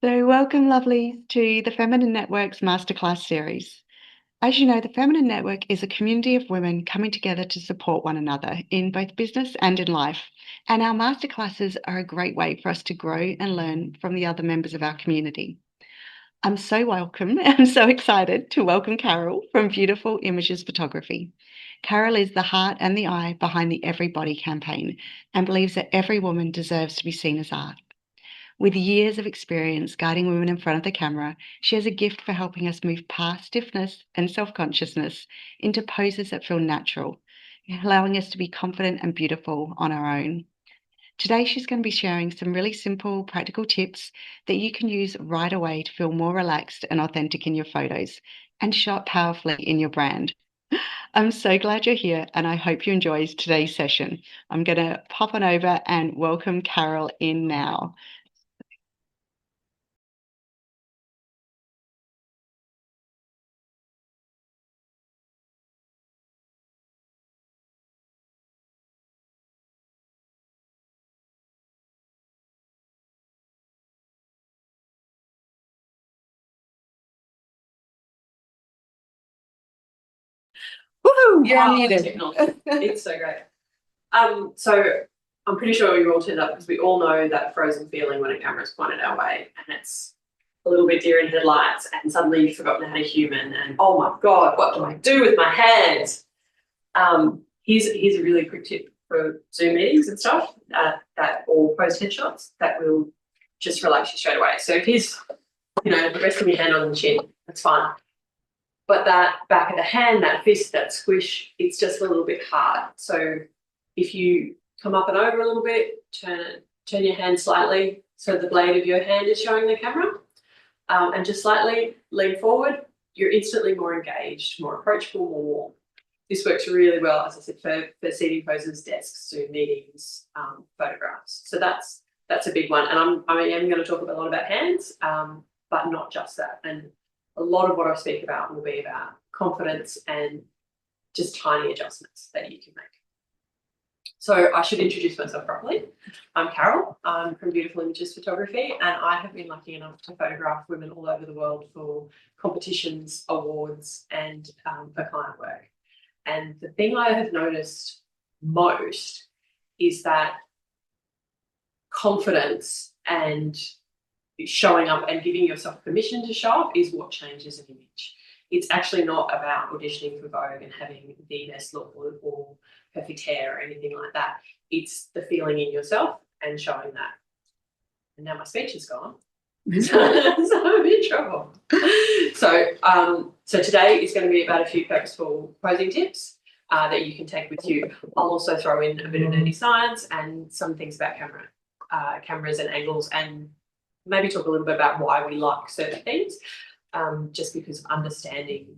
So, welcome, lovelies, to the Feminine Network's Masterclass series. As you know, the Feminine Network is a community of women coming together to support one another in both business and in life. And our masterclasses are a great way for us to grow and learn from the other members of our community. I'm so excited to welcome Carol from Beautiful Images Photography. Carol is the heart and the eye behind the Everybody campaign and believes that every woman deserves to be seen as art. With years of experience guiding women in front of the camera, she has a gift for helping us move past stiffness and self-consciousness into poses that feel natural, allowing us to be confident and beautiful on our own. Today, she's going to be sharing some really simple, practical tips that you can use right away to feel more relaxed and authentic in your photos and show up powerfully in your brand. I'm so glad you're here, and I hope you enjoy today's session. I'm going to pop on over and welcome Carol in now. Woohoo! You're unmuted. It's so great. So I'm pretty sure you all turned up because we all know that frozen feeling when a camera's pointed our way and it's a little bit deer in headlights and suddenly you've forgotten how to human and oh my God, what do I do with my hands? Here's a really quick tip for Zoom meetings and stuff or post headshots that will just relax you straight away. So here's, resting your hand on the chin, that's fine. But that back of the hand, that fist, that squish, it's just a little bit hard. So if you come up and over a little bit, turn your hand slightly so the blade of your hand is showing the camera, and just slightly lean forward, you're instantly more engaged, more approachable, more warm. This works really well, as I said, for seating poses, desks, Zoom meetings, photographs. So that's a big one. And I am going to talk a lot about hands, but not just that. And a lot of what I speak about will be about confidence and just tiny adjustments that you can make. So I should introduce myself properly. I'm Carol. I'm from Beautiful Images Photography, and I have been lucky enough to photograph women all over the world for competitions, awards, and for client work. And the thing I have noticed most is that confidence and showing up and giving yourself permission to show up is what changes an image. It's actually not about auditioning for Vogue and having the best look or perfect hair or anything like that. It's the feeling in yourself and showing that. And now my speech is gone. So I'm in trouble. So today is going to be about a few purposeful posing tips that you can take with you. I'll also throw in a bit of nerdy science and some things about cameras and angles, and maybe talk a little bit about why we like certain things, just because understanding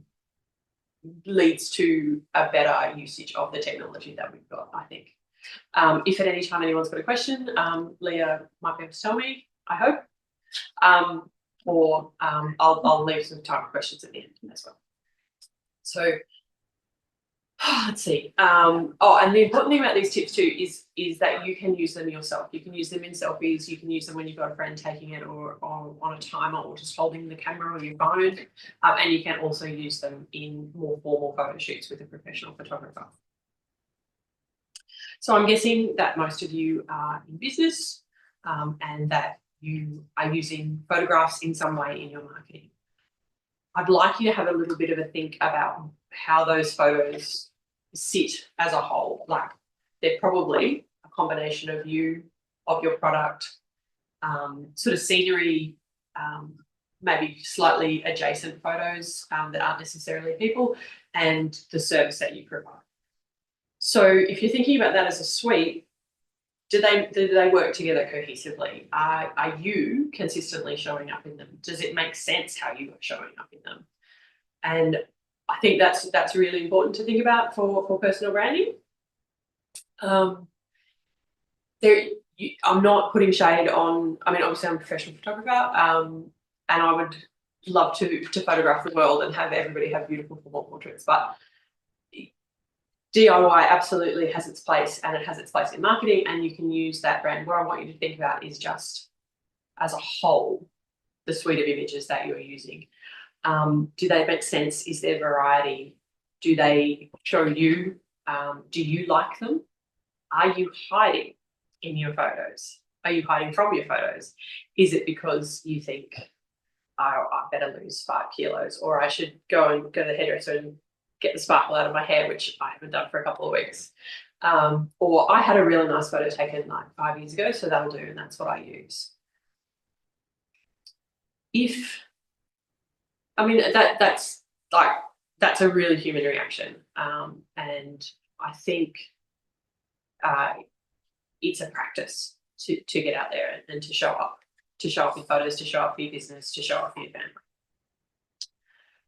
leads to a better usage of the technology that we've got, I think. If at any time anyone's got a question, Leah might be able to tell me, I hope. Or I'll leave some time for questions at the end as well. So let's see. And the important thing about these tips too is that you can use them yourself. You can use them in selfies. You can use them when you've got a friend taking it, or on a timer, or just holding the camera on your phone. And you can also use them in more formal photo shoots with a professional photographer. So I'm guessing that most of you are in business, and that you are using photographs in some way in your marketing. I'd like you to have a little bit of a think about how those photos sit as a whole. Like, they're probably a combination of you, of your product, sort of scenery, maybe slightly adjacent photos that aren't necessarily people, and the service that you provide. So if you're thinking about that as a suite, do they work together cohesively? Are you consistently showing up in them? Does it make sense how you are showing up in them? And I think that's really important to think about for personal branding. I'm not putting shade on. I mean, obviously I'm a professional photographer, and I would love to photograph the world and have everybody have beautiful formal portraits, but DIY absolutely has its place, and it has its place in marketing, and you can use that brand. What I want you to think about is just as a whole, the suite of images that you're using? Do they make sense? Is there variety? Do they show you? Do you like them? Are you hiding in your photos? Are you hiding from your photos? Is it because you think, I better lose 5 kilos, or I should go to the hairdresser and get the sparkle out of my hair, which I haven't done for a couple of weeks? Or I had a really nice photo taken like 5 years ago, so that'll do, and that's what I use. That's a really human reaction, and I think it's a practice to get out there and to show up your photos, to show up for your business, to show up for your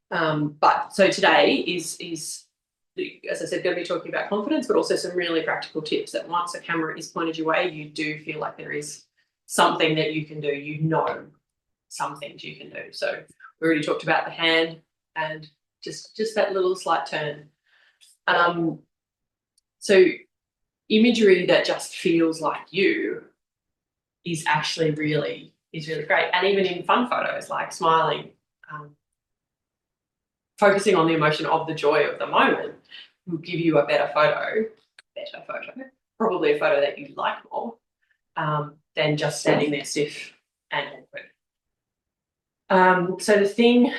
family. But so today is, as I said, going to be talking about confidence, but also some really practical tips that once a camera is pointed your way, you do feel like there is something that you can do. You know, some things you can do. So we already talked about the hand and just that little slight turn. So imagery that just feels like you is actually really great. And even in fun photos, like smiling, focusing on the emotion of the joy of the moment will give you a better photo, probably a photo that you like more, than just standing there stiff and awkward. So the thing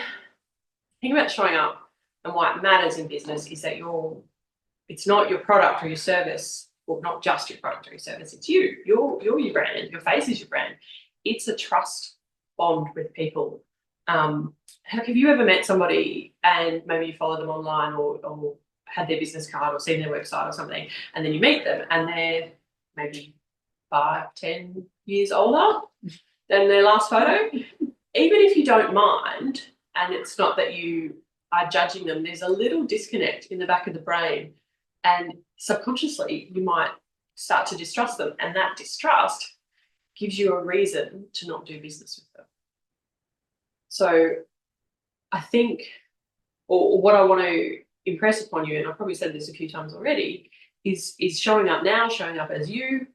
about showing up and why it matters in business is that it's not your product or your service, or not just your product or your service, it's you. You're your brand, your face is your brand. It's a trust bond with people. Have you ever met somebody and maybe you follow them online or had their business card or seen their website or something, and then you meet them and they're maybe 5-10 years older than their last photo? Even if you don't mind, and it's not that you are judging them, there's a little disconnect in the back of the brain, and subconsciously you might start to distrust them, and that distrust gives you a reason to not do business with them. So I think, or what I want to impress upon you, and I've probably said this a few times already, is showing up now, showing up as you,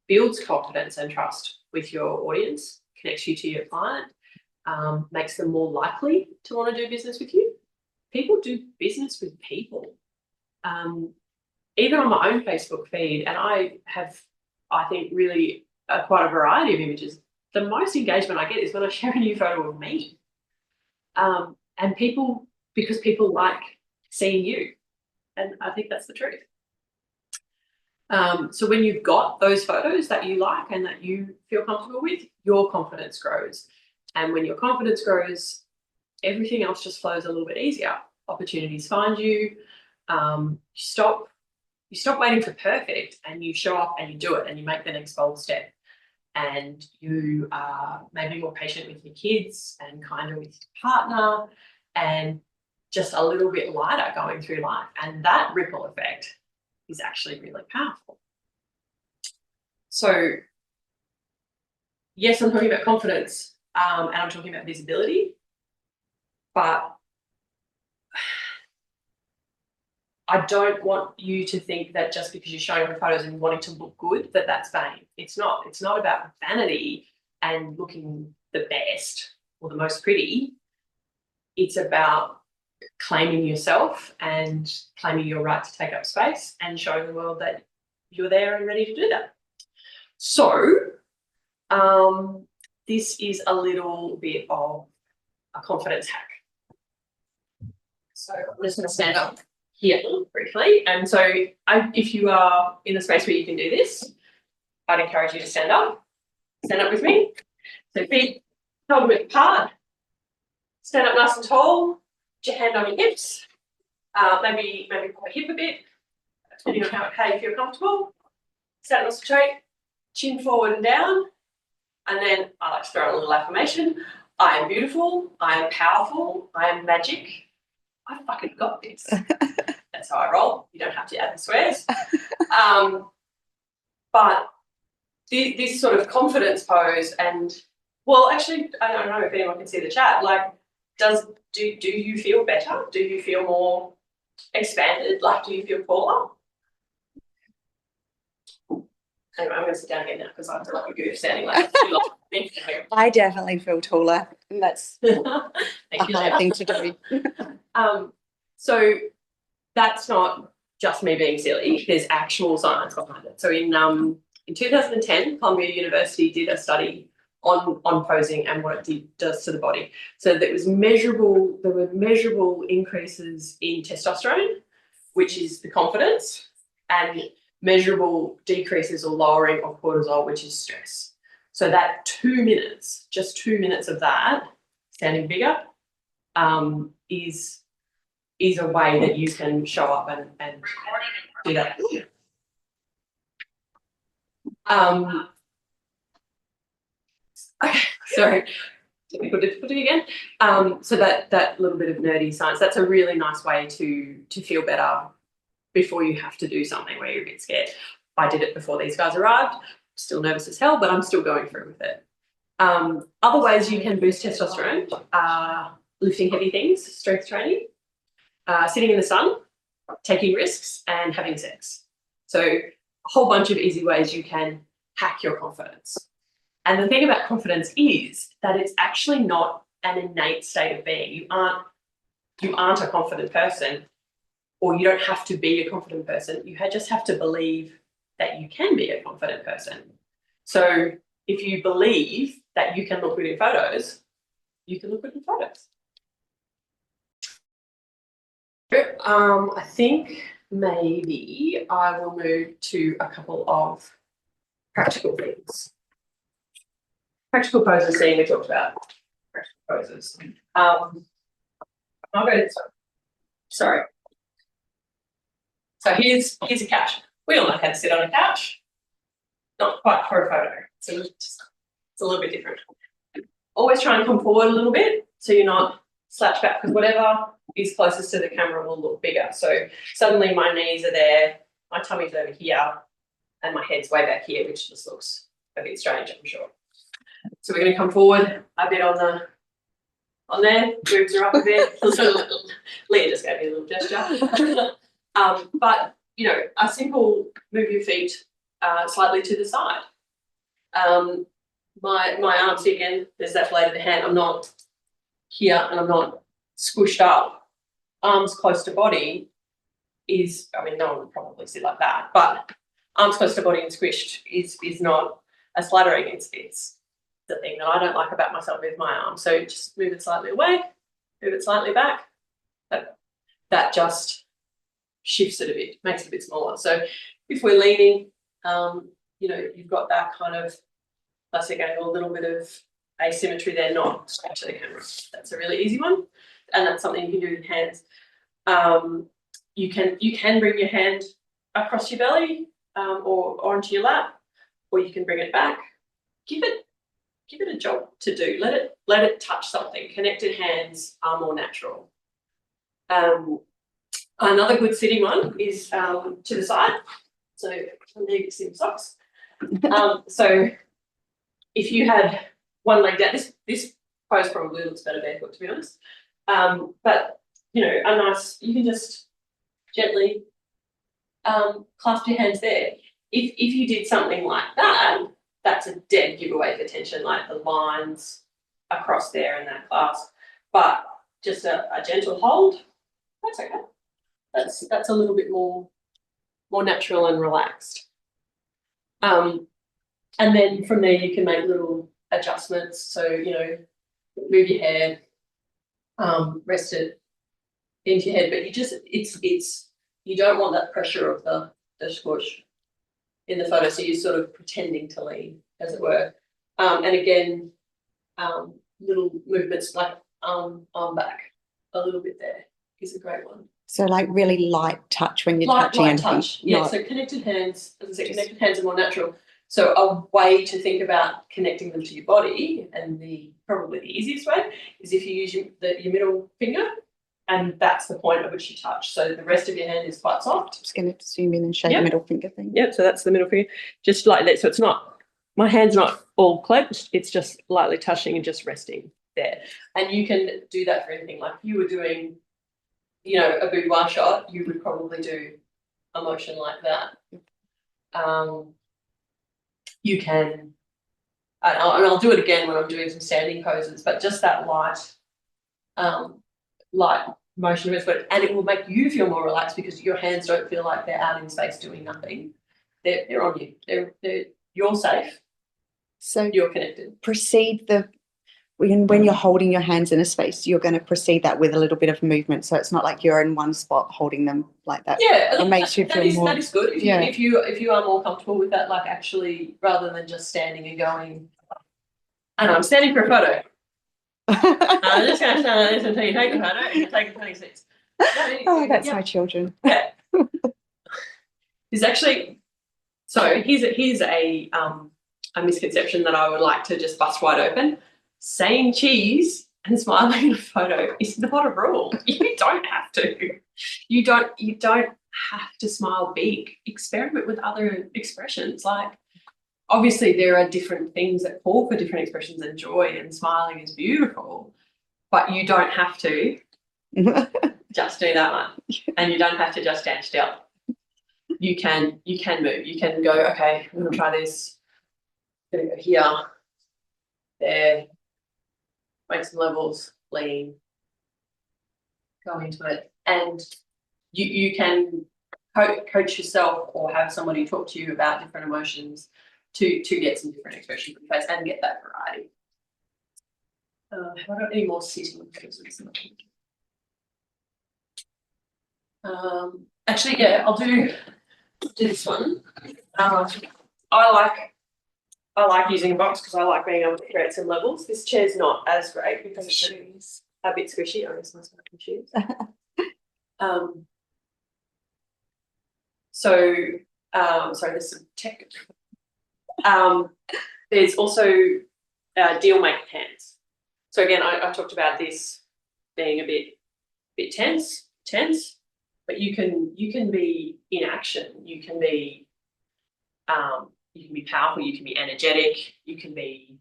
builds confidence and trust with your audience, connects you to your client, makes them more likely to want to do business with you. People do business with people. Even on my own Facebook feed, and I have, I think, really quite a variety of images, the most engagement I get is when I share a new photo of me. And because people like seeing you. And I think that's the truth. So when you've got those photos that you like and that you feel comfortable with, your confidence grows. And when your confidence grows, everything else just flows a little bit easier. Opportunities find you. You stop waiting for perfect, and you show up and you do it and you make the next bold step. And you are maybe more patient with your kids and kinder with your partner, and just a little bit lighter going through life. And that ripple effect is actually really powerful. So yes, I'm talking about confidence, and I'm talking about visibility, but I don't want you to think that just because you're showing your photos and wanting to look good, that's vain. It's not. It's not about vanity and looking the best or the most pretty. It's about claiming yourself and claiming your right to take up space and showing the world that you're there and ready to do that. So this is a little bit of a confidence hack. So I'm just going to stand up here briefly. And so if you are in a space where you can do this, I'd encourage you to stand up. Stand up with me. So feet shoulder width apart. Stand up nice and tall. Put your hand on your hips. Maybe pop a hip a bit, depending on how you feel comfortable. Stand up straight, chin forward and down. And then I like to throw in a little affirmation. I am beautiful. I am powerful. I am magic. I fucking got this. That's how I roll. You don't have to add the swears. But this sort of confidence pose, and well, actually, I don't know if anyone can see the chat. Like, do you feel better? Do you feel more expanded? Like, do you feel taller? Anyway, I'm going to sit down again now because I feel like a goof standing like that too long. I definitely feel taller, and that's Thank a you, hard Leah. thing to do. So that's not just me being silly. There's actual science behind it. So in 2010, Columbia University did a study on posing and what it does to the body. So there were measurable increases in testosterone, which is the confidence, and measurable decreases or lowering of cortisol, which is stress. So that 2 minutes, just 2 minutes of that, standing bigger, is a way that you can show up and do that. Okay, sorry, technical difficulty again. So that little bit of nerdy science, that's a really nice way to feel better before you have to do something where you're a bit scared. I did it before these guys arrived, still nervous as hell, but I'm still going through with it. Other ways you can boost testosterone are lifting heavy things, strength training, sitting in the sun, taking risks, and having sex. So a whole bunch of easy ways you can hack your confidence. And the thing about confidence is that it's actually not an innate state of being. You aren't a confident person, or you don't have to be a confident person. You just have to believe that you can be a confident person. So if you believe that you can look good in photos, you can look good in photos. I think maybe I will move to a couple of practical things. Practical poses, we talked about practical poses. I'll go to sorry. So here's a couch. We all know how to sit on a couch. Not quite for a photo. So it's a little bit different. Always try and come forward a little bit so you're not slouched back, because whatever is closest to the camera will look bigger. So suddenly my knees are there, my tummy's over here, and my head's way back here, which just looks a bit strange, I'm sure. So we're going to come forward a bit on there, boobs are up a bit. Leah just gave me a little gesture. But, a simple move your feet slightly to the side. My arms again, there's that blade of the hand. I'm not here and I'm not squished up. Arms close to body is, no one would probably sit like that, but arms close to body and squished is not a slattering. It's the thing that I don't like about myself with my arm. So just move it slightly away, move it slightly back. That just shifts it a bit, makes it a bit smaller. So if we're leaning, you've got that kind of, let's say, a little bit of asymmetry there, not straight to the camera. That's a really easy one, and that's something you can do with hands. You can bring your hand across your belly or onto your lap, or you can bring it back. Give it a job to do. Let it touch something. Connected hands are more natural. Another good sitting one is to the side. So I'm going to get some socks. So if you had one leg down, this pose probably looks better barefoot, to be honest. But you can just gently clasp your hands there. If you did something like that, that's a dead giveaway for tension, like the lines across there in that clasp. But just a gentle hold, that's okay. That's a little bit more natural and relaxed. And then from there you can make little adjustments. So, move your head, rest it into your head, but you don't want that pressure of the squish in the photo. So you're sort of pretending to lean, as it were. And again, little movements like arm back a little bit there is a great one. So like really light touch when you're touching light anything. Touch. Yeah, so connected hands, as I said, connected hands are more natural. So a way to think about connecting them to your body, and probably the easiest way, is if you use your middle finger, and that's the point at which you touch. So the rest of your hand is quite soft. I'm just going to zoom in and show the middle finger thing. Yep, so that's the middle finger, just like that. So it's not, my hand's not all clenched, it's just lightly touching and just resting there. And you can do that for anything. Like if you were doing, a boudoir shot, you would probably do a motion like that. You can I'll do it again when I'm doing some standing poses, but just that light motion of it, and it will make you feel more relaxed because your hands don't feel like they're out in space doing nothing. They're on you. You're safe. So you're connected. Proceed when you're holding your hands in a space, you're going to proceed that with a little bit of movement. So it's not like you're in one spot holding them like that. Yeah, it makes you feel more. That is good. If you are more comfortable with that, like actually, rather than just standing and going. And I'm standing for a photo. I'm just going to stand on this until you take a photo and you take a 26. That's my children. Yeah. There's actually, so here's a misconception that I would like to just bust wide open. Saying cheese and smiling in a photo is not a rule. You don't have to. You don't have to smile big. Experiment with other expressions. Like, obviously there are different things that call for different expressions, and joy and smiling is beautiful, but you don't have to just do that one. And you don't have to just stand still. You can move. You can go, okay, I'm gonna try this. I'm gonna go here, there, make some levels, lean, go into it. And you can coach yourself or have somebody talk to you about different emotions to get some different expressions in your face and get that variety. Have I got any more sitting poses? Actually, yeah, I'll do this one. I like using a box because I like being able to create some levels. This chair's not as great because it's a bit squishy. I guess my smoking shoes. Sorry, there's some tech. There's also deal maker hands. So again, I talked about this being a bit tense, but you can be in action. You can be powerful. You can be energetic. You can be,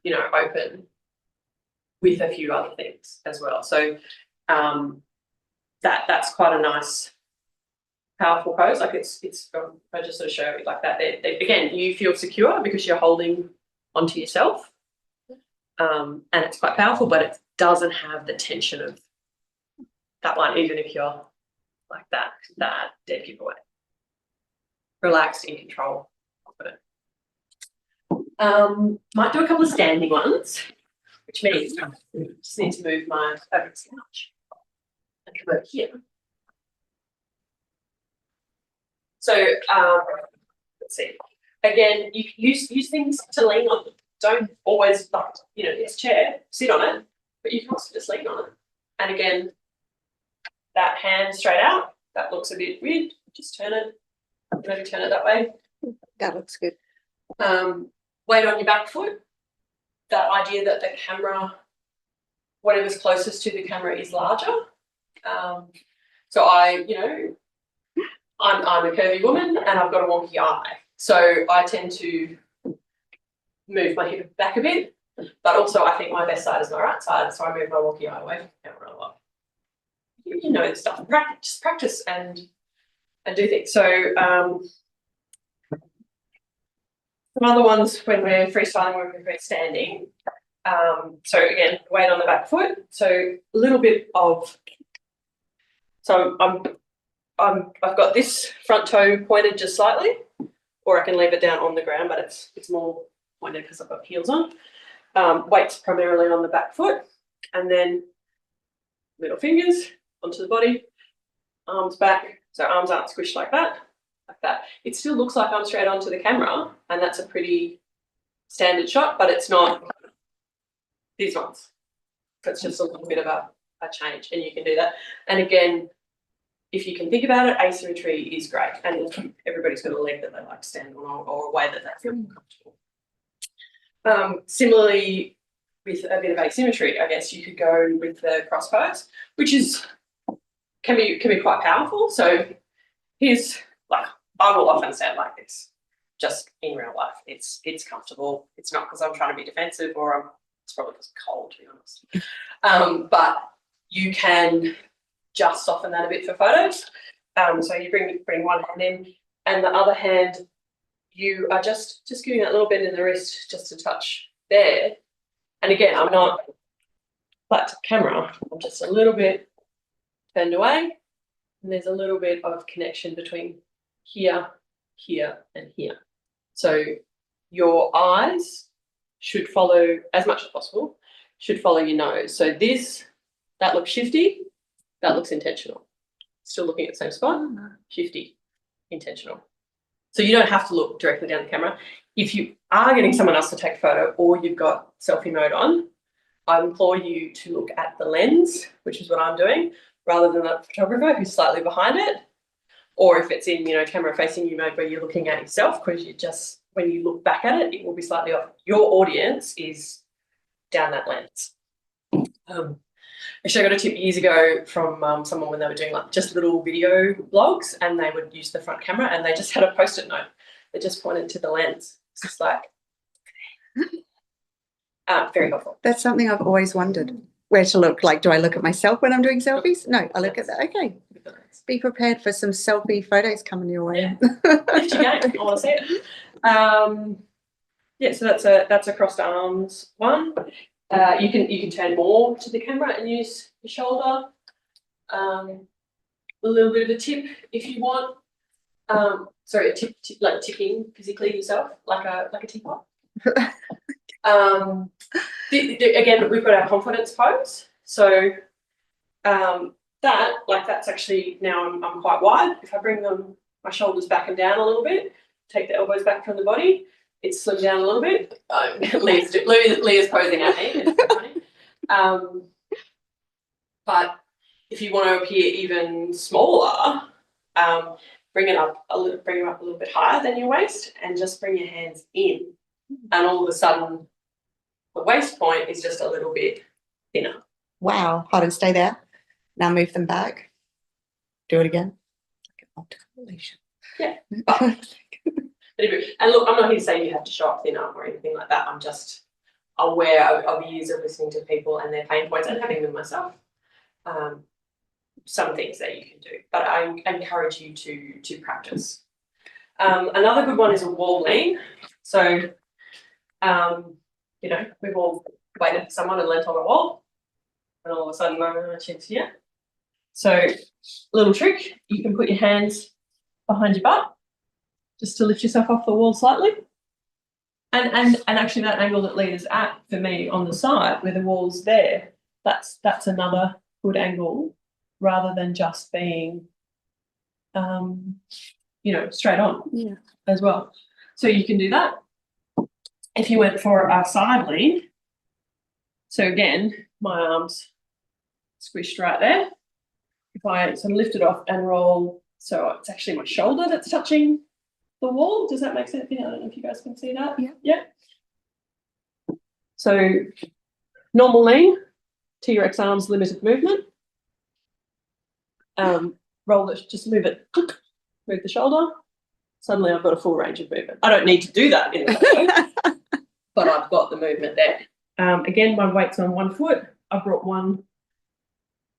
open with a few other things as well. So that's quite a nice, powerful pose. Like it's I just sort of show it like that. Again, you feel secure because you're holding onto yourself, and it's quite powerful, but it doesn't have the tension of that one, even if you're like that dead giveaway. Relaxed, in control, confident. Might do a couple of standing ones, which means I just need to move my fabric couch and come over here. So let's see. Again, you can use things to lean on. Don't always, this chair, sit on it, but you can also just lean on it. And again, that hand straight out, that looks a bit weird. Just turn it, maybe turn it that way. That looks good. Weight on your back foot. That idea that the camera, whatever's closest to the camera is larger. So I'm a curvy woman and I've got a wonky eye. So I tend to move my hip back a bit, but also I think my best side is my right side, so I move my wonky eye away from the camera a lot. You know the stuff. Practice and do things. So some other ones when we're freestyling, when we're standing. So again, weight on the back foot. So a little bit of. So I've got this front toe pointed just slightly, or I can leave it down on the ground, but it's more pointed because I've got heels on. Weight's primarily on the back foot, and then middle fingers onto the body, arms back. So arms aren't squished like that. It still looks like I'm straight onto the camera, and that's a pretty standard shot, but it's not these ones. So it's just a little bit of a change, and you can do that. And again, if you can think about it, asymmetry is great, and everybody's got a leg that they like to stand on or a way that they feel more comfortable. Similarly, with a bit of asymmetry, I guess you could go with the cross pose, which can be quite powerful. So here's I will often stand like this, just in real life. It's comfortable. It's not because I'm trying to be defensive or it's probably because I'm cold, to be honest. But you can just soften that a bit for photos. So you bring one hand in, and the other hand you are just giving that little bend in the wrist just to touch there. And again, I'm not flat to camera. I'm just a little bit turned away, and there's a little bit of connection between here, here, and here. So your eyes should follow, as much as possible, should follow your nose. So that looks shifty, that looks intentional. Still looking at the same spot, shifty, intentional. So you don't have to look directly down the camera. If you are getting someone else to take a photo or you've got selfie mode on, I implore you to look at the lens, which is what I'm doing, rather than the photographer who's slightly behind it. Or if it's in, camera facing you mode where you're looking at yourself, because when you look back at it, it will be slightly off. Your audience is down that lens. Actually, I got a tip years ago from someone when they were doing like just little video blogs, and they would use the front camera, and they just had a post-it note that just pointed to the lens. It's just like very helpful. That's something I've always wondered, where to look. Like, do I look at myself when I'm doing selfies? No, I look at that. Okay. Be prepared for some selfie photos coming your way. Yeah. Lift your game. I want to see it. So that's a crossed arms one. You can turn more to the camera and use your shoulder. A little bit of a tip if you want. Sorry, a tip like tipping physically yourself, like a teapot. Again, we've got our confidence pose. So that's actually now I'm quite wide. If I bring my shoulders back and down a little bit, take the elbows back from the body, it's slimmed down a little bit. Leah's posing at me. It's funny. But if you want to appear even smaller, bring them up a little bit higher than your waist, and just bring your hands in, and all of a sudden, the waist point is just a little bit thinner. Wow! Hold on, stay there. Now move them back. Do it again. Yeah. And look, I'm not here to say you have to show up thinner or anything like that. I'm just aware of years of listening to people and their pain points and having them myself. Some things that you can do, but I encourage you to practice. Another good one is a wall lean. So, we've all waited for someone and leant on a wall, and all of a sudden my chin's here. So, little trick, you can put your hands behind your butt just to lift yourself off the wall slightly. And actually that angle that Leah's at for me on the side where the wall's there, that's another good angle rather than just being straight on as well. So you can do that. If you went for a side lean, so again, my arms squished right there. If I sort of lift it off and roll, so it's actually my shoulder that's touching the wall. Does that make sense? I don't know if you guys can see that. Yeah. So normal lean, T-Rex arms, limited movement. Roll it, just move it, move the shoulder. Suddenly I've got a full range of movement. I don't need to do that in the photo, but I've got the movement there. Again, my weight's on one foot. I've brought one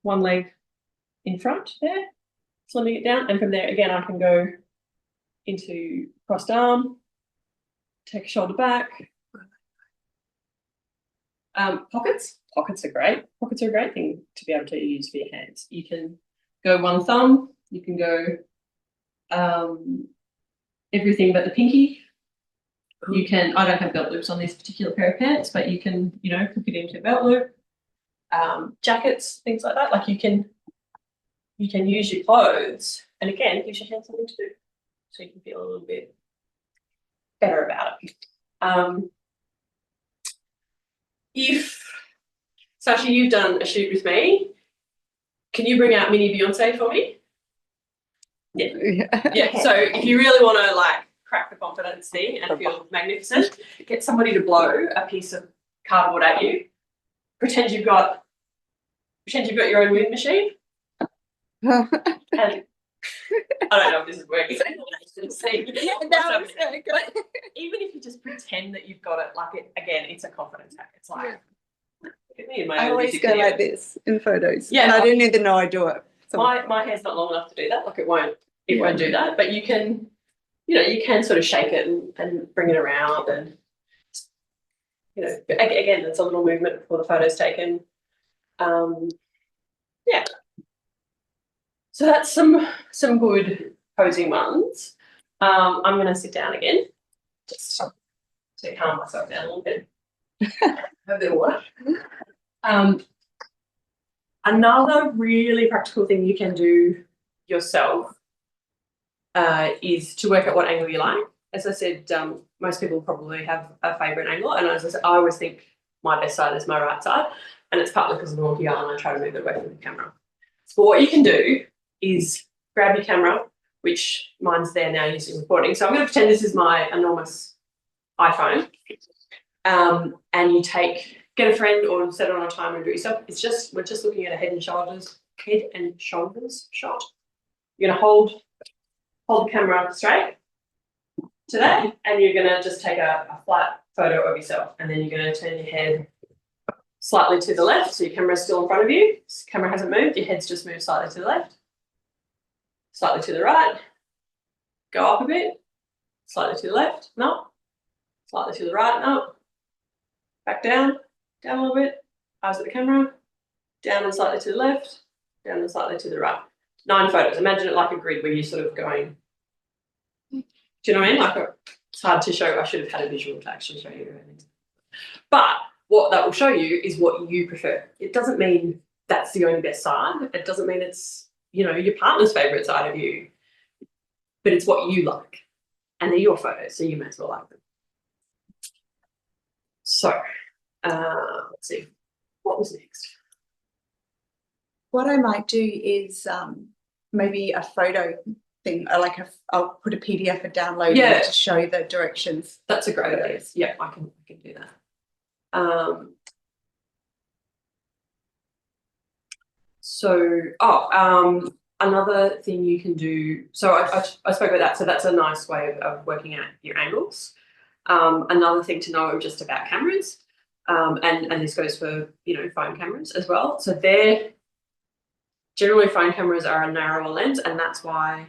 leg in front there, slimming it down, and from there again I can go into crossed arm, take a shoulder back. Pockets are great. Pockets are a great thing to be able to use for your hands. You can go one thumb, you can go everything but the pinky. You can, I don't have belt loops on this particular pair of pants, but you can, hook it into a belt loop. Jackets, things like that. Like you can use your clothes, and again, it gives your hands something to do, so you can feel a little bit better about it. If Sasha, you've done a shoot with me, can you bring out mini Beyonce for me? Yeah. So if you really want to crack the confidence thing and feel magnificent, get somebody to blow a piece of cardboard at you. Pretend you've got your own wind machine. And I don't know if this is working. But even if you just pretend that you've got it, again, it's a confidence hack. It's like, look at me in my I own always go like this in photos. Yeah, and I didn't even know I do it. So my hair's not long enough to do that. It won't do that. But you can you can sort of shake it and bring it around, and again, it's a little movement before the photo's taken. Yeah. So that's some good posing ones. I'm going to sit down again, just to calm myself down a little bit. Have a bit of water. Another really practical thing you can do yourself is to work out what angle you like. As I said, most people probably have a favourite angle, and as I said, I always think my best side is my right side, and it's partly because I'm walking out and I try to move it away from the camera. So what you can do is grab your camera, which mine's there now using recording. So I'm going to pretend this is my enormous iPhone, and you get a friend or set it on a timer and do it yourself. We're just looking at a head and shoulders shot. You're going to hold the camera up straight to that, and you're going to just take a flat photo of yourself, and then you're going to turn your head slightly to the left, so your camera's still in front of you. The camera hasn't moved, your head's just moved slightly to the left, slightly to the right, go up a bit, slightly to the left, no, slightly to the right, no, back down a little bit, eyes at the camera, down and slightly to the left, down and slightly to the right. 9 photos. Imagine it like a grid where you're sort of going. Do you know what I mean? Like it's hard to show. I should have had a visual to actually show you everything. But what that will show you is what you prefer. It doesn't mean that's the only best side. It doesn't mean it's, your partner's favourite side of you. But it's what you like. And they're your photos, so you may as well like them. So, let's see. What was next? What I might do is maybe a photo thing, I'll put a PDF and download it to show the directions. That's a great idea. Yeah, I can do that. Another thing you can do. So I spoke about that. So that's a nice way of working out your angles. Another thing to know just about cameras, and this goes for phone cameras as well. So generally phone cameras are a narrower lens, and that's why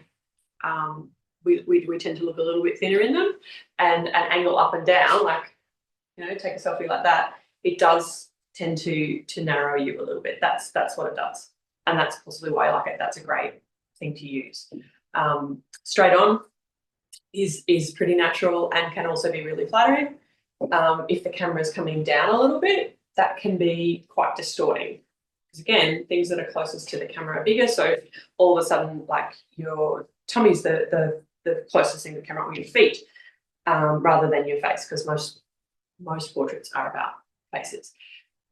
we tend to look a little bit thinner in them. And an angle up and down, like take a selfie like that, it does tend to narrow you a little bit. That's what it does, and that's possibly why I like it. That's a great thing to use. Straight on is pretty natural and can also be really flattering. If the camera is coming down a little bit, that can be quite distorting. Because again, things that are closest to the camera are bigger, so all of a sudden, like your tummy's the closest thing to the camera, or your feet, rather than your face, because most portraits are about faces.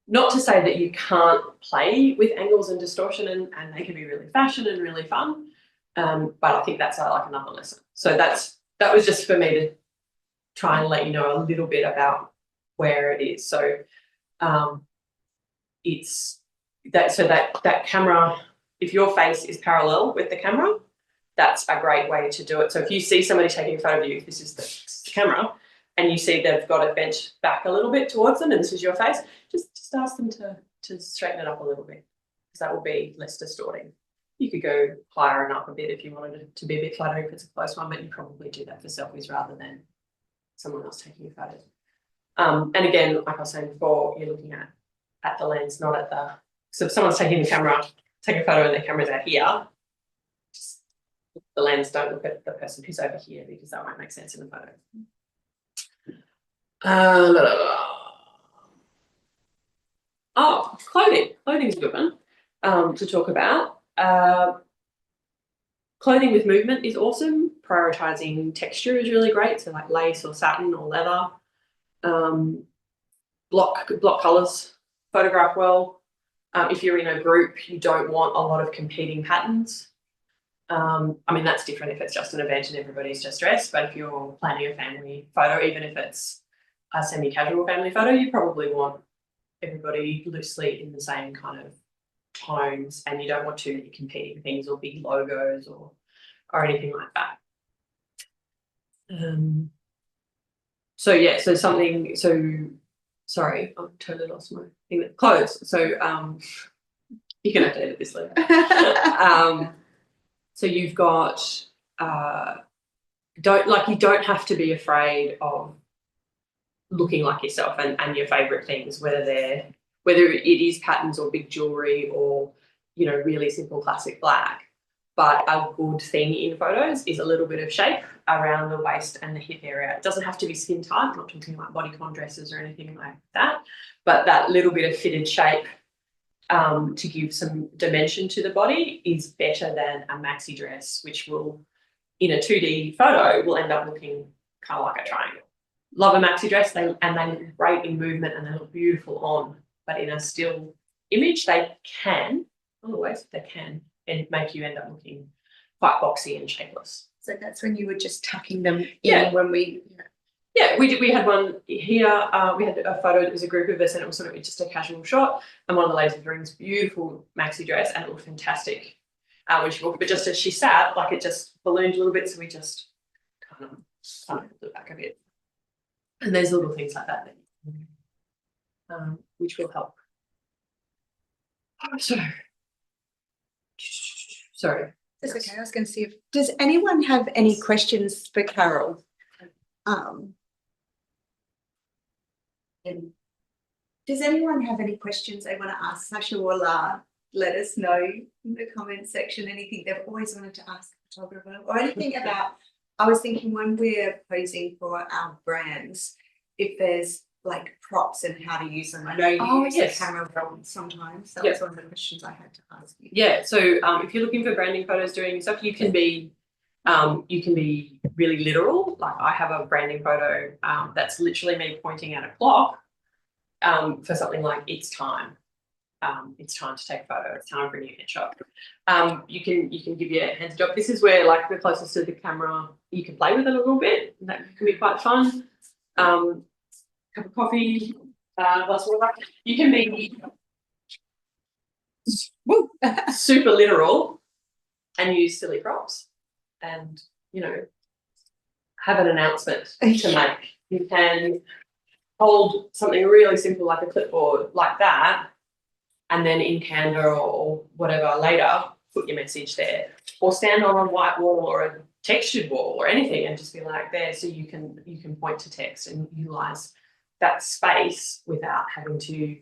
Not to say that you can't play with angles and distortion, and they can be really fashion and really fun, but I think that's like another lesson. So that was just for me to try and let you know a little bit about where it is. So it's that camera, if your face is parallel with the camera, that's a great way to do it. So if you see somebody taking a photo of you, this is the camera, and you see they've got it bent back a little bit towards them, and this is your face, just ask them to straighten it up a little bit, because that will be less distorting. You could go higher and up a bit if you wanted it to be a bit flattering if it's a close one, but you probably do that for selfies rather than someone else taking a photo. And again, like I was saying before, you're looking at the lens, not at the. So if someone's taking a photo and their camera's out here, just the lens, don't look at the person who's over here, because that won't make sense in the photo. Oh, clothing. Clothing's a good one to talk about. Clothing with movement is awesome. Prioritizing texture is really great. So like lace or satin or leather. Block colors, photograph well. If you're in a group, you don't want a lot of competing patterns. I mean, that's different if it's just an event and everybody's just dressed, but if you're planning a family photo, even if it's a semi-casual family photo, you probably want everybody loosely in the same kind of tones, and you don't want too many competing things or big logos or anything like that. Sorry, I've totally lost my thing. Clothes. So you can have to edit this later. So you've got you don't have to be afraid of looking like yourself and your favorite things, whether it is patterns or big jewelry or, you know, really simple classic black. But a good thing in photos is a little bit of shape around the waist and the hip area. It doesn't have to be skin tight. I'm not talking like bodycon dresses or anything like that, but that little bit of fitted shape to give some dimension to the body is better than a maxi dress, which will, in a 2D photo, will end up looking kind of like a triangle. Love a maxi dress, they look great in movement and they look beautiful on, but in a still image, they can, not always, they can, and make you end up looking quite boxy and shapeless. So that's when you were just tucking them in when we... Yeah, we had one here. We had a photo that was a group of us and it was sort of just a casual shot, and one of the ladies was wearing this beautiful maxi dress and it looked fantastic when she walked, but just as she sat, like it just ballooned a little bit, so we just kind of pulled it back a bit. And there's little things like that which will help. Sorry. That's okay. I was going to see if does anyone have any questions for Carol? Does anyone have any questions they want to ask? Sasha will let us know in the comment section anything they've always wanted to ask a photographer or anything about. I was thinking when we're posing for our brands, if there's like props and how to use them. I know you use the camera roll sometimes. That was one of the questions I had to ask you. Yeah, so if you're looking for branding photos doing stuff, you can be really literal. Like I have a branding photo that's literally me pointing at a clock for something like it's time. It's time to take a photo. It's time for a new headshot. You can give your hands a job. This is where like the closest to the camera you can play with it a little bit. That can be quite fun. Cup of coffee, glass of water. You can be super literal and use silly props, and you know, have an announcement to make. You can hold something really simple like a clipboard like that, and then in Canva or whatever later, put your message there, or stand on a white wall or a textured wall or anything, and just be like there, so you can point to text and utilize that space without having to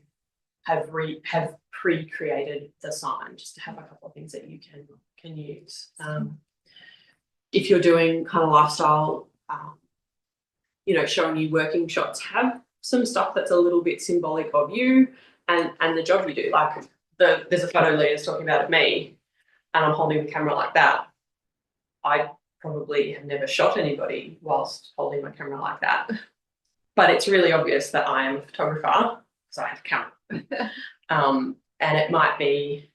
have pre-created the sign. Just to have a couple of things that you can use. If you're doing kind of lifestyle, you know, showing you working shots, have some stuff that's a little bit symbolic of you and the job you do. Like there's a photo Leah's talking about of me, and I'm holding the camera like that. I probably have never shot anybody whilst holding my camera like that. But it's really obvious that I am a photographer, so I have a camera. And it might be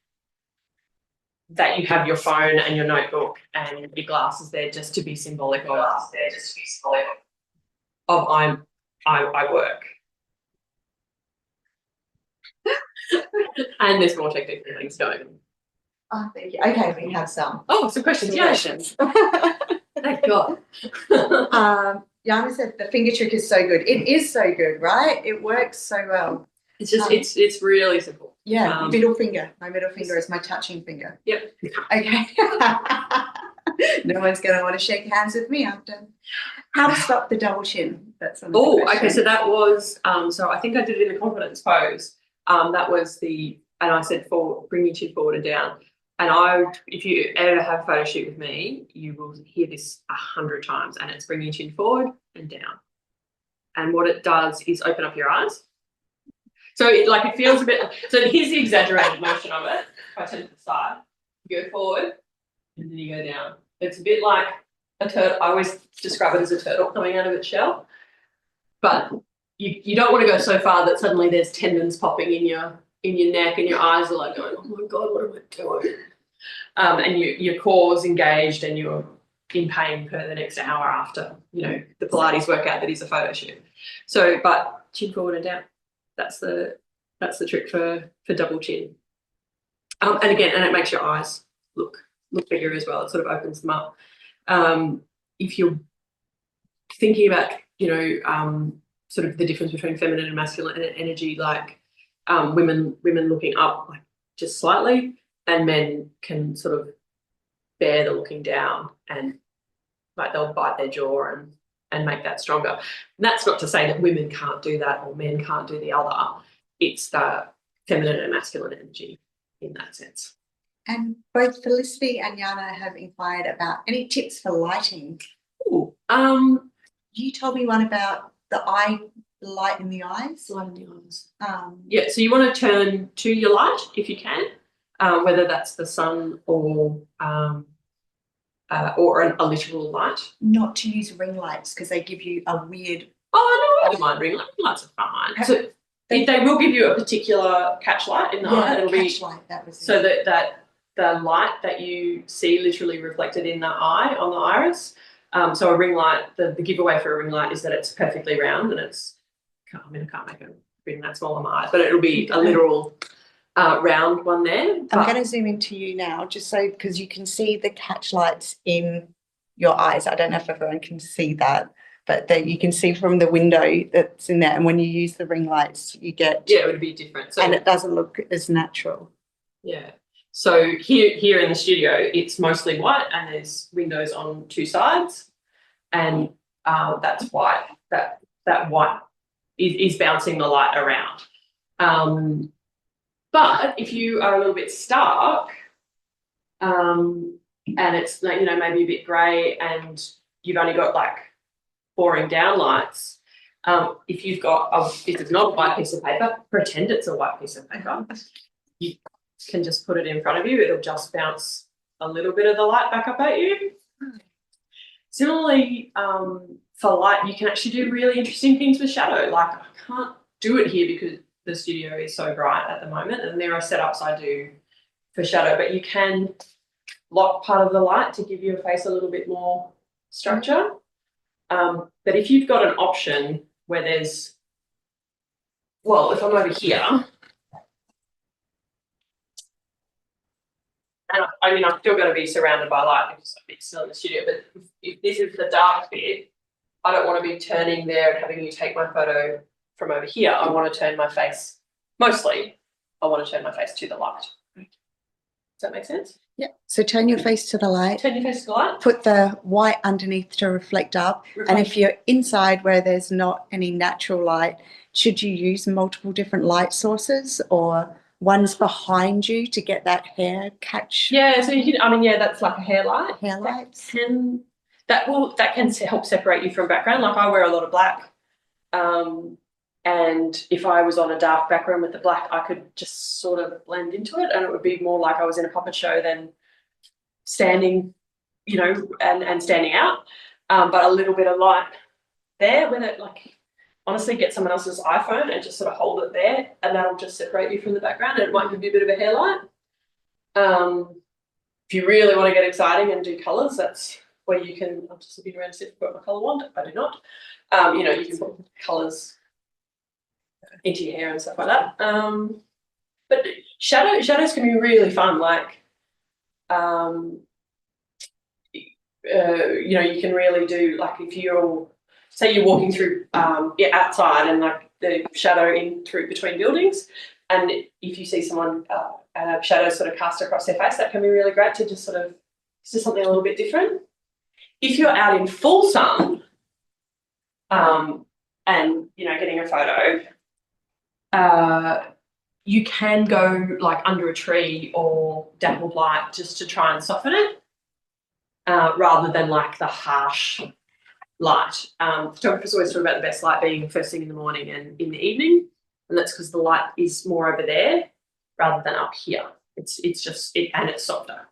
that you have your phone and your notebook and your glasses there just to be symbolic of I work. And there's more technical things going on. Oh, thank you. Okay, we have some. Oh, some questions. Thank God. Yana said the finger trick is so good. It is so good, right? It works so well. It's just it's really simple. Yeah, middle finger. My middle finger is my touching finger. Yep. Okay. No one's going to want to shake hands with me after. How to stop the double chin? That's on. Oh, okay. So that was so I think I did it in the confidence pose. That was and I said bring your chin forward and down. And if you ever have a photo shoot with me, you will hear this 100 times, and it's bringing your chin forward and down. And what it does is open up your eyes. So it feels a bit. So here's the exaggerated motion of it. If I turn to the side, you go forward, and then you go down. It's a bit like a turtle. I always describe it as a turtle coming out of its shell. But you don't want to go so far that suddenly there's tendons popping in your neck and your eyes are like going, oh my God, what am I doing? And your core's engaged and you're in pain for the next hour after, you know, the Pilates workout that is a photo shoot. So, but chin forward and down. That's the trick for double chin. And again, and it makes your eyes look bigger as well. It sort of opens them up. If you're thinking about, you know, sort of the difference between feminine and masculine energy, like women looking up like just slightly, and men can sort of bear the looking down, and like they'll bite their jaw and make that stronger. And that's not to say that women can't do that or men can't do the other. It's the feminine and masculine energy in that sense. And both Felicity and Yana have inquired about any tips for lighting. Ooh, you told me one about the light in the eyes. Light in the eyes. Yeah, so you want to turn to your light if you can, whether that's the sun or a literal light. Not to use ring lights because they give you a weird. Oh no, I don't mind ring lights. Ring lights are fine. So they will give you a particular catch light in the eye. It'll catch light. That was so that the light that you see literally reflected in the eye on the iris. So a ring light, the giveaway for a ring light is that it's perfectly round and it's. I mean, I can't make a ring that small on my eyes, but it'll be a literal round one there. I'm going to zoom into you now, just so because you can see the catch lights in your eyes. I don't know if everyone can see that, but that you can see from the window that's in there. And when you use the ring lights, you get it would be different. So, and it doesn't look as natural. Yeah. So here in the studio, it's mostly white, and there's windows on two sides, and that's white. That white is bouncing the light around. But if you are a little bit stark, and it's like, maybe a bit grey, and you've only got like pouring down lights, if you've got if it's not a white piece of paper, pretend it's a white piece of paper. You can just put it in front of you. It'll just bounce a little bit of the light back up at you. Similarly, for light, you can actually do really interesting things with shadow. Like, I can't do it here because the studio is so bright at the moment, and there are setups I do for shadow, but you can lock part of the light to give your face a little bit more structure. But if you've got an option where there's, well, if I'm over here, and I mean, I'm still going to be surrounded by light because I'm still in the studio, but if this is the dark bit, I don't want to be turning there and having you take my photo from over here. I want to turn my face, mostly, I want to turn my face to the light. Does that make sense? Yeah. So turn your face to the light. Turn your face to the light. Put the white underneath to reflect up. And if you're inside where there's not any natural light, should you use multiple different light sources or ones behind you to get that hair catch? Yeah, so you can, I mean, yeah, that's like a hair light. Hair lights. That can help separate you from background. Like, I wear a lot of black. And if I was on a dark background with the black, I could just sort of blend into it, and it would be more like I was in a puppet show than standing, and standing out. But a little bit of light there, whether like honestly get someone else's iPhone and just sort of hold it there, and that'll just separate you from the background, and it might give you a bit of a hair light. If you really want to get exciting and do colours, that's where you can. I'm just looking around to see if I've got my colour wand. I do not. You can put colours into your hair and stuff like that. But shadows can be really fun. Like, you can really do, like, if you're, say you're walking through outside and like the shadow in through between buildings, and if you see someone shadow sort of cast across their face, that can be really great to just sort of do something a little bit different. If you're out in full sun, and getting a photo, you can go like under a tree or dappled light just to try and soften it, rather than like the harsh light. Photographers always talk about the best light being first thing in the morning and in the evening, and that's because the light is more over there rather than up here. It's and it's softer.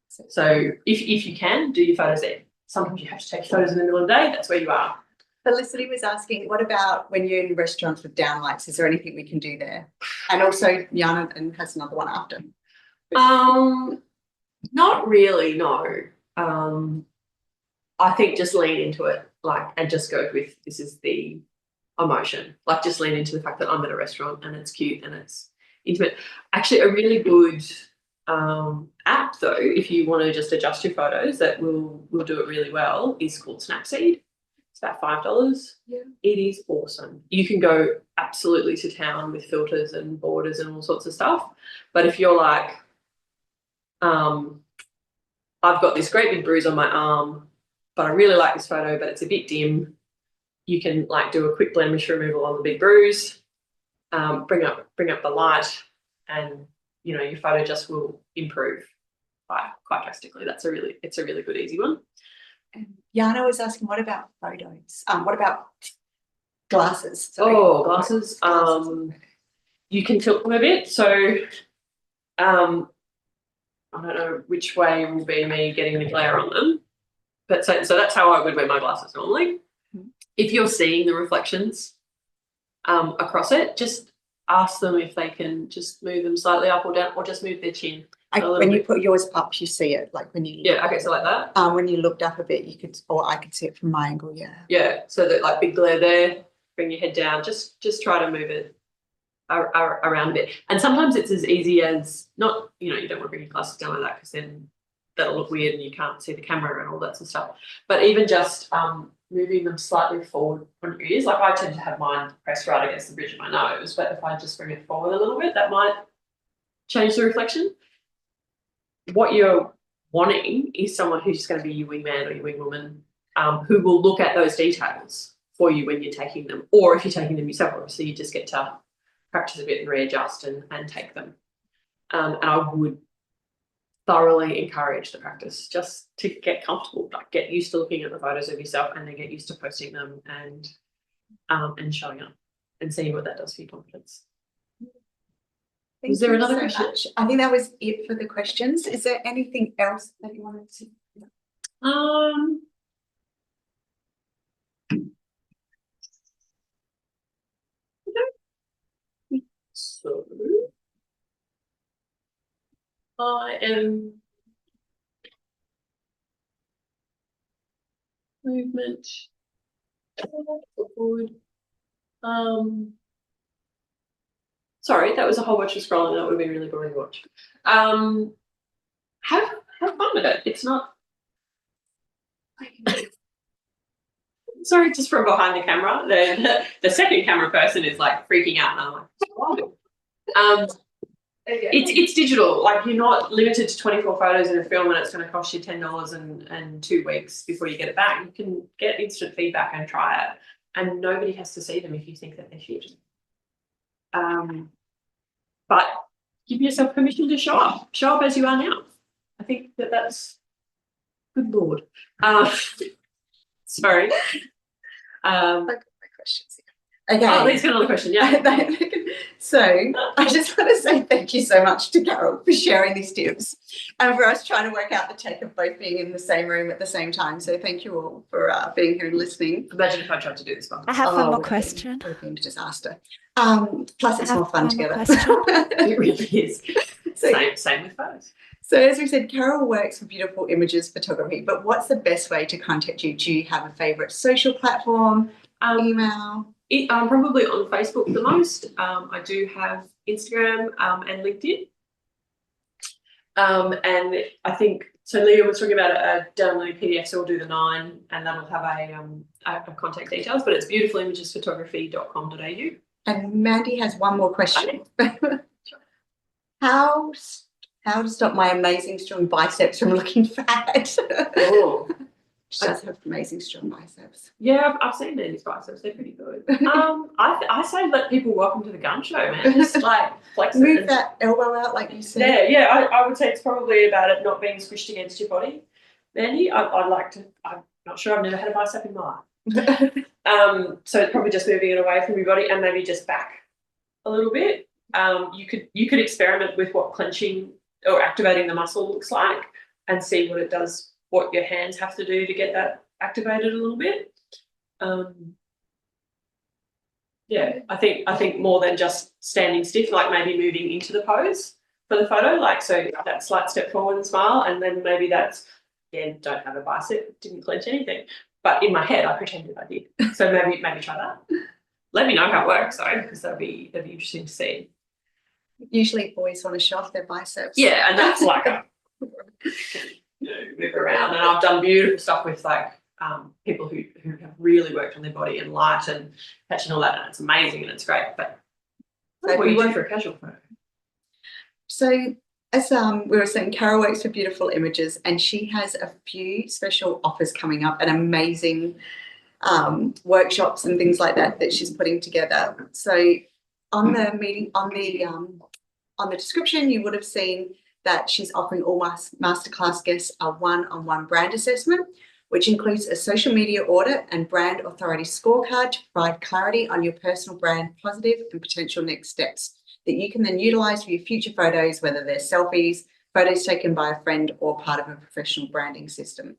So if you can, do your photos there. Sometimes you have to take photos in the middle of the day. That's where you are. Felicity was asking, what about when you're in restaurants with downlights? Is there anything we can do there? And also, Yana has another one after. Not really, no. I think just lean into it, like, and just go with, this is the emotion. Like, just lean into the fact that I'm at a restaurant and it's cute and it's intimate. Actually, a really good app, though, if you want to just adjust your photos, that will do it really well, is called Snapseed. It's about $5. Yeah. It is awesome. You can go absolutely to town with filters and borders and all sorts of stuff. But if you're like, I've got this great big bruise on my arm, but I really like this photo, but it's a bit dim. You can like do a quick blemish removal on the big bruise, bring up the light, and you know your photo just will improve quite drastically. It's a really good easy one. And Yana was asking, what about photos? What about glasses? Glasses. You can tilt them a bit. So I don't know which way will be me getting the glare on them. But so that's how I would wear my glasses normally. Mm-hmm. If you're seeing the reflections across it, just ask them if they can just move them slightly up or down, or just move their chin. When you put yours up, you see it. Like when you so like that. When you looked up a bit, you could, or I could see it from my angle. Yeah. So that like big glare there. Bring your head down. Just try to move it around a bit. And sometimes it's as easy as not. You know, you don't want to bring your glasses down like that because then that'll look weird and you can't see the camera and all that sort of stuff. But even just moving them slightly forward on your ears. Like I tend to have mine pressed right against the bridge of my nose, but if I just bring it forward a little bit, that might change the reflection. What you're wanting is someone who's just going to be your wingman or your wingwoman, who will look at those details for you when you're taking them. Or if you're taking them yourself, obviously you just get to practice a bit and readjust and take them. And I would thoroughly encourage the practice just to get comfortable, like get used to looking at the photos of yourself and then get used to posting them and showing up and seeing what that does for your confidence. Was there another question? I think that was it for the questions. Is there anything else that you wanted to? So I am movement forward. Sorry, that was a whole bunch of scrolling. That would have been really boring to watch. Have fun with it. It's not. Sorry, just from behind the camera. The second camera person is like freaking out, and I'm like, oh. It's digital. Like you're not limited to 24 photos in a film, and it's going to cost you $10 and 2 weeks before you get it back. You can get instant feedback and try it, and nobody has to see them if you think that they're shit. But give yourself permission to show up. Show up as you are now. I think that's good Lord. Sorry. I've got my questions here. Okay. Oh, let's get another question. Yeah. So I just want to say thank you so much to Carol for sharing these tips and for us trying to work out the take of both being in the same room at the same time. So thank you all for being here and listening. Imagine if I tried to do this one. I have one more question. It would have been a disaster. Plus, it's more fun together. It really is. So, same with photos. So as we said, Carol works with beautiful images photography, but what's the best way to contact you? Do you have a favourite social platform, email? Probably on Facebook the most. I do have Instagram and LinkedIn. And I think, so Leah was talking about a download PDF, so we'll do the 9 and that'll have a contact details, but it's beautifulImagesphotography.com.au. And Mandy has one more question. How to stop my amazing strong biceps from looking fat? Oh. She does have amazing strong biceps. Yeah, I've seen Mandy's biceps. They're pretty good. I say let people welcome to the gun show, man. Just like flex it. Move that elbow out like you said. Yeah. I would say it's probably about it not being squished against your body. Mandy, I'd like to. I'm not sure. I've never had a bicep in my life. So it's probably just moving it away from your body and maybe just back a little bit. You could experiment with what clenching or activating the muscle looks like and see what it does. What your hands have to do to get that activated a little bit. Yeah, I think more than just standing stiff, like maybe moving into the pose for the photo, like so that slight step forward and smile, and then maybe that's, again, don't have a bicep, didn't clench anything, but in my head I pretended I did. So maybe try that. Let me know how it works though, because that'd be interesting to see. Usually boys want to show off their biceps. Yeah, and that's like a move around, and I've done beautiful stuff with like people who have really worked on their body and light and touch and all that, and it's amazing and it's great. But what do you do for a casual photo? So as we were saying, Carol works for Beautiful Images, and she has a few special offers coming up and amazing workshops and things like that that she's putting together. So on the meeting, on the description, you would have seen that she's offering all masterclass guests a one-on-one brand assessment, which includes a social media audit and brand authority scorecard to provide clarity on your personal brand, positive and potential next steps that you can then utilize for your future photos, whether they're selfies, photos taken by a friend, or part of a professional branding session.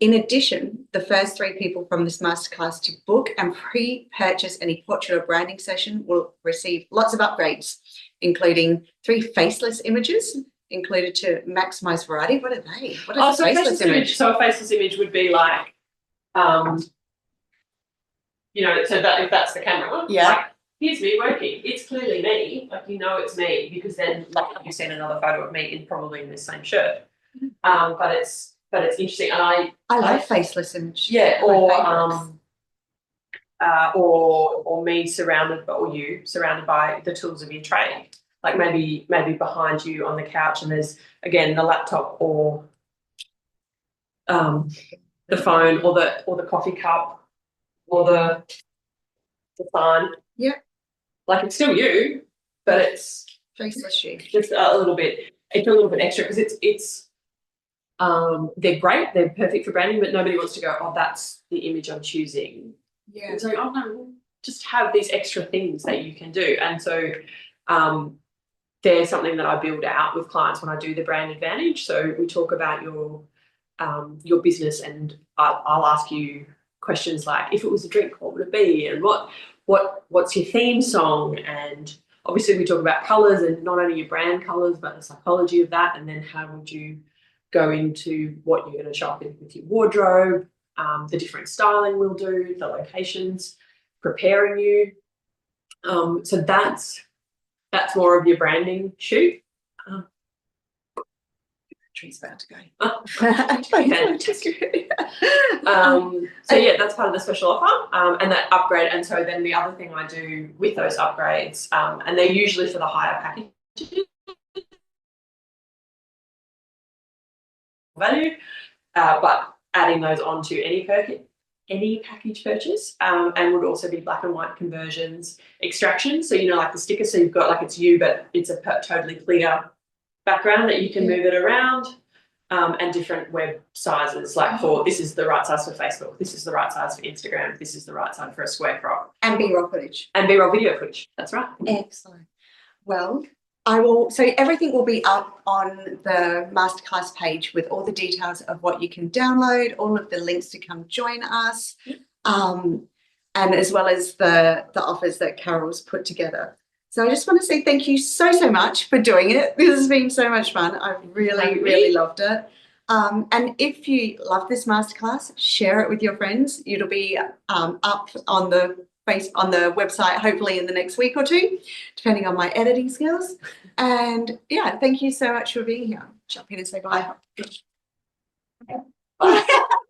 In addition, the first 3 people from this masterclass to book and pre-purchase any portrait or branding session will receive lots of upgrades, including 3 faceless images included to maximize variety. What are they? What is a faceless image? So a faceless image would be like, you know, so that if that's the camera, yeah. Like, here's me working. It's clearly me. Like, you know, it's me, because then, like, you've seen another photo of me probably in this same shirt. But it's interesting, and I like faceless images. Yeah, or me surrounded, or you surrounded by the tools of your trade. Like maybe behind you on the couch, and there's again the laptop or the phone or the coffee cup or the sign. Yeah. Like it's still you, but it's faceless you. Just a little bit. It's a little bit extra because it's they're great, they're perfect for branding, but nobody wants to go, oh, that's the image I'm choosing. Yeah. And so, oh no, just have these extra things that you can do. And so there's something that I build out with clients when I do the brand advantage. So we talk about your business, and I'll ask you questions like, if it was a drink, what would it be? And what's your theme song? And obviously we talk about colours, and not only your brand colours, but the psychology of that. And then how would you go into what you're going to shop in with your wardrobe, the different styling we'll do, the locations, preparing you. So that's more of your branding shoot. Battery's about to go. So yeah, that's part of the special offer, and that upgrade. And so then the other thing I do with those upgrades, and they're usually for the higher packages, value, but adding those onto any package purchase, and would also be black and white conversions, extraction. So, you know, like the sticker, so you've got like it's you, but it's a totally clear background that you can move it around, and different web sizes, like for this is the right size for Facebook, this is the right size for Instagram, this is the right size for a square crop. And B-roll footage. And B-roll video footage, that's right. Excellent. Well, so everything will be up on the masterclass page with all the details of what you can download, all of the links to come join us, and as well as the offers that Carol's put together. So I just want to say thank you so much for doing it. This has been so much fun. I've really loved it. And if you love this masterclass, share it with your friends. It'll be up on the website hopefully in the next week or 2, depending on my editing skills. And yeah, thank you so much for being here. Jump in and say bye. Bye.